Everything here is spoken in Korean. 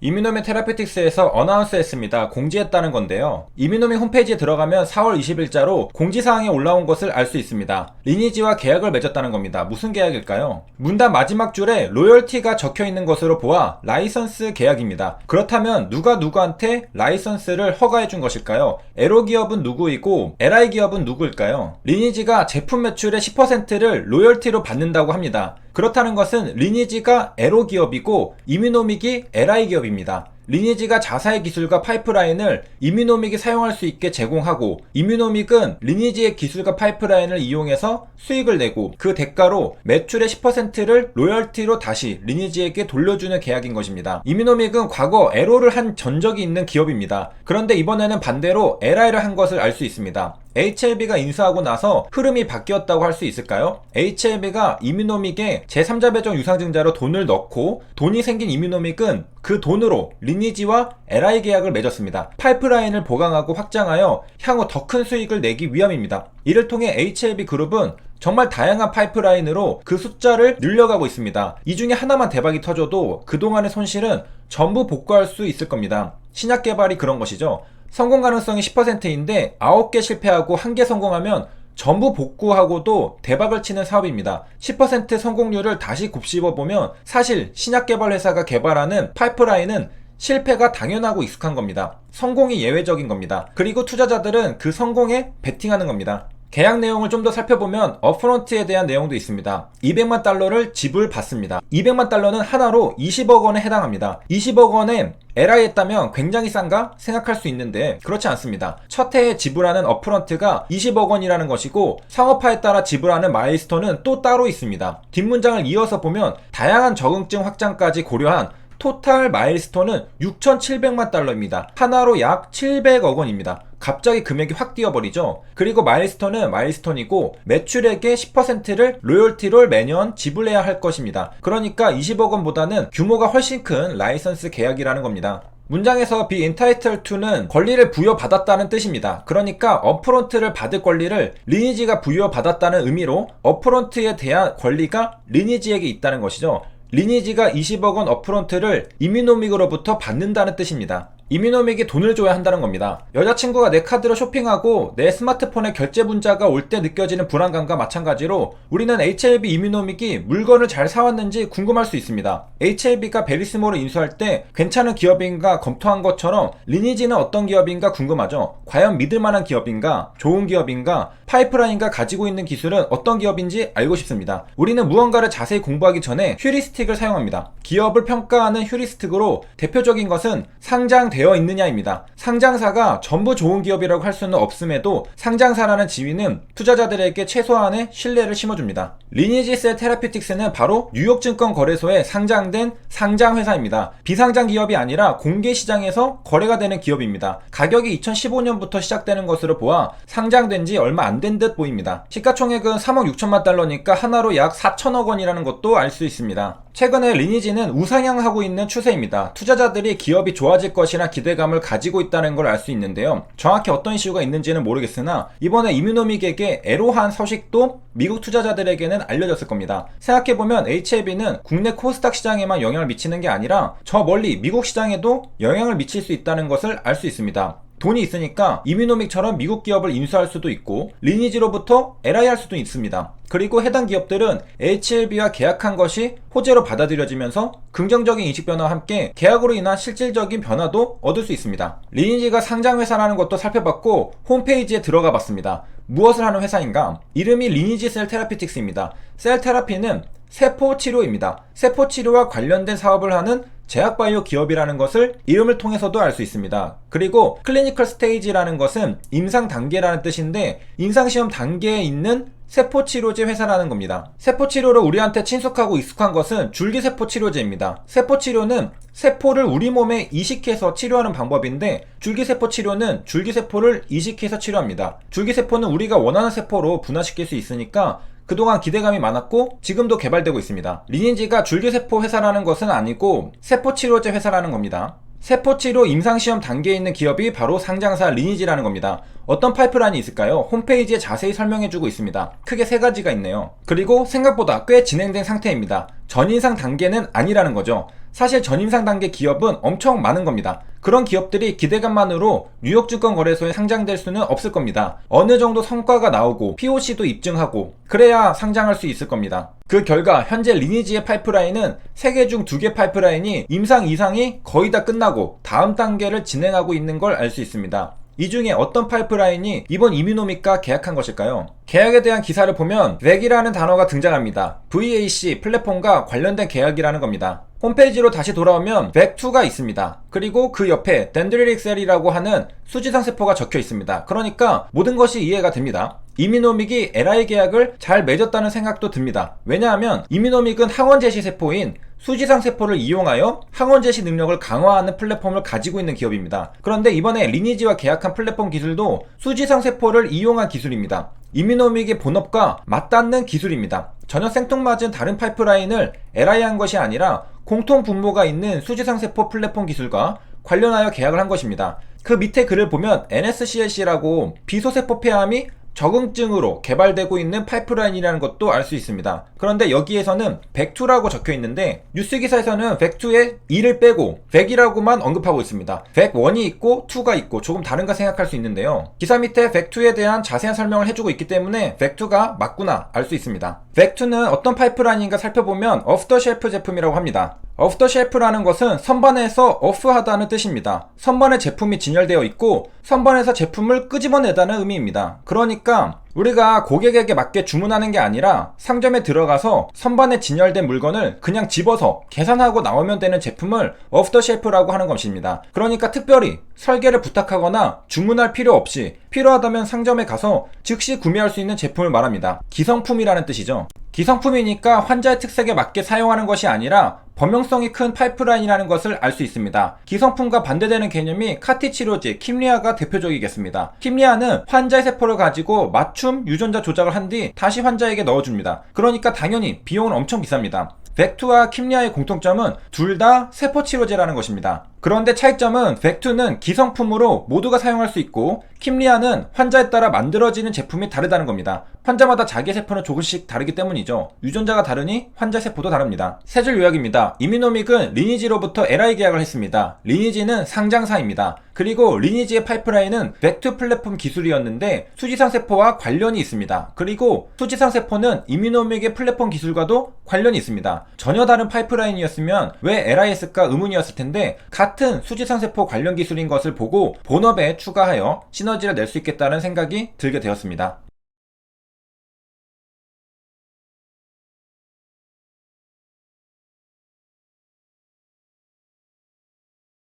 이미노미 테라피틱스에서 어나운스했습니다. 공지했다는 건데요. 이미노미 홈페이지에 들어가면 4월 20일자로 공지사항에 올라온 것을 알 수 있습니다. 리니지와 계약을 맺었다는 겁니다. 무슨 계약일까요? 문단 마지막 줄에 로열티가 적혀있는 것으로 보아 라이선스 계약입니다. 그렇다면 누가 누구한테 라이선스를 허가해준 것일까요? 에로 기업은 누구이고 LI 기업은 누구일까요? 리니지가 제품 매출의 10%를 로열티로 받는다고 합니다. 그렇다는 것은 리니지가 에로 기업이고 이미노믹이 LI 기업입니다. 리니지가 자사의 기술과 파이프라인을 이미노믹이 사용할 수 있게 제공하고, 이미노믹은 리니지의 기술과 파이프라인을 이용해서 수익을 내고 그 대가로 매출의 10%를 로열티로 다시 리니지에게 돌려주는 계약인 것입니다. 이미노믹은 과거 에로를 한 전적이 있는 기업입니다. 그런데 이번에는 반대로 LI를 한 것을 알 수 있습니다. HLB가 인수하고 나서 흐름이 바뀌었다고 할 수 있을까요? HLB가 이미노믹에 제3자 배정 유상증자로 돈을 넣고, 돈이 생긴 이미노믹은 그 돈으로 리니지와 LI 계약을 맺었습니다. 파이프라인을 보강하고 확장하여 향후 더 큰 수익을 내기 위함입니다. 이를 통해 HLB 그룹은 정말 다양한 파이프라인으로 그 숫자를 늘려가고 있습니다. 이 중에 하나만 대박이 터져도 그동안의 손실은 전부 복구할 수 있을 겁니다. 신약 개발이 그런 것이죠. 성공 가능성이 10%인데 9개 실패하고 1개 성공하면 전부 복구하고도 대박을 치는 사업입니다. 10% 성공률을 다시 곱씹어보면 사실 신약 개발 회사가 개발하는 파이프라인은 실패가 당연하고 익숙한 겁니다. 성공이 예외적인 겁니다. 그리고 투자자들은 그 성공에 베팅하는 겁니다. 계약 내용을 좀 더 살펴보면 업프론트에 대한 내용도 있습니다. 200만 달러를 지불받습니다. 200만 달러는 하나로 20억 원에 해당합니다. 20억 원에 LI 했다면 굉장히 싼가 생각할 수 있는데 그렇지 않습니다. 첫 해에 지불하는 업프런트가 20억 원이라는 것이고, 상업화에 따라 지불하는 마일스톤은 또 따로 있습니다. 뒷문장을 이어서 보면 다양한 적응증 확장까지 고려한 토탈 마일스톤은 6,700만 달러입니다. 하나로 약 700억 원입니다. 갑자기 금액이 확 뛰어버리죠. 그리고 마일스톤은 마일스톤이고 매출액의 10%를 로열티로 매년 지불해야 할 것입니다. 그러니까 20억 원보다는 규모가 훨씬 큰 라이선스 계약이라는 겁니다. 문장에서 be entitled to는 권리를 부여받았다는 뜻입니다. 그러니까 업프론트를 받을 권리를 리니지가 부여받았다는 의미로 업프론트에 대한 권리가 리니지에게 있다는 것이죠. 리니지가 20억 원 업프론트를 이미노믹으로부터 받는다는 뜻입니다. 이미노믹이 돈을 줘야 한다는 겁니다. 여자친구가 내 카드로 쇼핑하고 내 스마트폰에 결제 문자가 올 때 느껴지는 불안감과 마찬가지로 우리는 HLB 이미노믹이 물건을 잘 사왔는지 궁금할 수 있습니다. HLB가 베리스모를 인수할 때 괜찮은 기업인가 검토한 것처럼 리니지는 어떤 기업인가 궁금하죠. 과연 믿을만한 기업인가, 좋은 기업인가, 파이프라인과 가지고 있는 기술은 어떤 기업인지 알고 싶습니다. 우리는 무언가를 자세히 공부하기 전에 휴리스틱을 사용합니다. 기업을 평가하는 휴리스틱으로 대표적인 것은 상장되어 있느냐입니다. 상장사가 전부 좋은 기업이라고 할 수는 없음에도 상장사라는 지위는 투자자들에게 최소한의 신뢰를 심어줍니다. 리니지 셀 테라피틱스는 바로 뉴욕증권 거래소에 상장된 상장회사입니다. 비상장 기업이 아니라 공개시장에서 거래가 되는 기업입니다. 가격이 2015년부터 시작되는 것으로 보아 상장된 지 얼마 안 된 듯 보입니다. 시가총액은 3억 6천만 달러니까 하나로 약 4천억 원이라는 것도 알 수 있습니다. 최근에 리니지는 우상향하고 있는 추세입니다. 투자자들이 기업이 좋아질 것이라 기대감을 가지고 있다는 걸 알 수 있는데요. 정확히 어떤 이슈가 있는지는 모르겠으나 이번에 이뮤노믹에게 애로한 소식도 미국 투자자들에게는 알려졌을 겁니다. 생각해보면 HLB는 국내 코스닥 시장에만 영향을 미치는 게 아니라 저 멀리 미국 시장에도 영향을 미칠 수 있다는 것을 알 수 있습니다. 돈이 있으니까 이뮤노믹처럼 미국 기업을 인수할 수도 있고 리니지로부터 LI 할 수도 있습니다. 그리고 해당 기업들은 HLB와 계약한 것이 호재로 받아들여지면서 긍정적인 인식 변화와 함께 계약으로 인한 실질적인 변화도 얻을 수 있습니다. 리니지가 상장회사라는 것도 살펴봤고 홈페이지에 들어가 봤습니다. 무엇을 하는 회사인가? 이름이 리니지 셀 테라피틱스입니다. 셀 테라피는 세포 치료입니다. 세포 치료와 관련된 사업을 하는 제약바이오 기업이라는 것을 이름을 통해서도 알 수 있습니다. 그리고 클리니컬 스테이지라는 것은 임상 단계라는 뜻인데 임상시험 단계에 있는 세포치료제 회사라는 겁니다. 세포치료로 우리한테 친숙하고 익숙한 것은 줄기세포치료제입니다. 세포치료는 세포를 우리 몸에 이식해서 치료하는 방법인데 줄기세포치료는 줄기세포를 이식해서 치료합니다. 줄기세포는 우리가 원하는 세포로 분화시킬 수 있으니까 그동안 기대감이 많았고 지금도 개발되고 있습니다. 리니지가 줄기세포 회사라는 것은 아니고 세포치료제 회사라는 겁니다. 세포치료 임상시험 단계에 있는 기업이 바로 상장사 리니지라는 겁니다. 어떤 파이프라인이 있을까요? 홈페이지에 자세히 설명해주고 있습니다. 크게 3가지가 있네요. 그리고 생각보다 꽤 진행된 상태입니다. 전인상 단계는 아니라는 거죠. 사실 전임상 단계 기업은 엄청 많은 겁니다. 그런 기업들이 기대감만으로 뉴욕증권거래소에 상장될 수는 없을 겁니다. 어느 정도 성과가 나오고 POC도 입증하고 그래야 상장할 수 있을 겁니다. 그 결과 현재 리니지의 파이프라인은 3개 중 2개 파이프라인이 임상 이상이 거의 다 끝나고 다음 단계를 진행하고 있는 걸 알 수 있습니다. 이 중에 어떤 파이프라인이 이번 이뮤노믹과 계약한 것일까요? 계약에 대한 기사를 보면 VAC이라는 단어가 등장합니다. VAC 플랫폼과 관련된 계약이라는 겁니다. 홈페이지로 다시 돌아오면 VAC2가 있습니다. 그리고 그 옆에 덴드릴릭셀이라고 하는 수지상 세포가 적혀 있습니다. 그러니까 모든 것이 이해가 됩니다. 이뮤노믹이 LI 계약을 잘 맺었다는 생각도 듭니다. 왜냐하면 이뮤노믹은 항원 제시 세포인 수지상 세포를 이용하여 항원 제시 능력을 강화하는 플랫폼을 가지고 있는 기업입니다. 그런데 이번에 리니지와 계약한 플랫폼 기술도 수지상 세포를 이용한 기술입니다. 이뮤노믹의 본업과 맞닿는 기술입니다. 전혀 생뚱맞은 다른 파이프라인을 LI한 것이 아니라 공통 분모가 있는 수지상 세포 플랫폼 기술과 관련하여 계약을 한 것입니다. 그 밑에 글을 보면 NSCLC라고 비소세포 폐암이 적응증으로 개발되고 있는 파이프라인이라는 것도 알 수 있습니다. 그런데 여기에서는 VAC2라고 적혀 있는데 뉴스 기사에서는 VAC2에 2를 빼고 VAC이라고만 언급하고 있습니다. VAC1이 있고 2가 있고 조금 다른가 생각할 수 있는데요. 기사 밑에 VAC2에 대한 자세한 설명을 해주고 있기 때문에 VAC2가 맞구나 알 수 있습니다. VAC2는 어떤 파이프라인인가 살펴보면 오프더쉘프 제품이라고 합니다. 오프더쉘프라는 것은 선반에서 오프하다는 뜻입니다. 선반에 제품이 진열되어 있고 선반에서 제품을 끄집어내다는 의미입니다. 그러니까 우리가 고객에게 맞게 주문하는 게 아니라 상점에 들어가서 선반에 진열된 물건을 그냥 집어서 계산하고 나오면 되는 제품을 오프더쉘프라고 하는 것입니다. 그러니까 특별히 설계를 부탁하거나 주문할 필요 없이 필요하다면 상점에 가서 즉시 구매할 수 있는 제품을 말합니다. 기성품이라는 뜻이죠. 기성품이니까 환자의 특색에 맞게 사용하는 것이 아니라 범용성이 큰 파이프라인이라는 것을 알 수 있습니다. 기성품과 반대되는 개념이 카티 치료제 킴리아가 대표적이겠습니다. 킴리아는 환자의 세포를 가지고 맞춤 유전자 조작을 한 뒤 다시 환자에게 넣어줍니다. 그러니까 당연히 비용은 엄청 비쌉니다. VAC2와 킴리아의 공통점은 둘 다 세포 치료제라는 것입니다. 그런데 차이점은 VAC2는 기성품으로 모두가 사용할 수 있고 킴리아는 환자에 따라 만들어지는 제품이 다르다는 겁니다. 환자마다 자기 세포는 조금씩 다르기 때문이죠. 유전자가 다르니 환자 세포도 다릅니다. 세 줄 요약입니다. 이뮤노믹은 리니지로부터 LI 계약을 했습니다. 리니지는 상장사입니다. 그리고 리니지의 파이프라인은 VAC2 플랫폼 기술이었는데 수지상 세포와 관련이 있습니다. 그리고 수지상 세포는 이뮤노믹의 플랫폼 기술과도 관련이 있습니다. 전혀 다른 파이프라인이었으면 왜 LI 했을까 의문이었을 텐데 같은 수지상 세포 관련 기술인 것을 보고 본업에 추가하여 시너지를 낼 수 있겠다는 생각이 들게 되었습니다.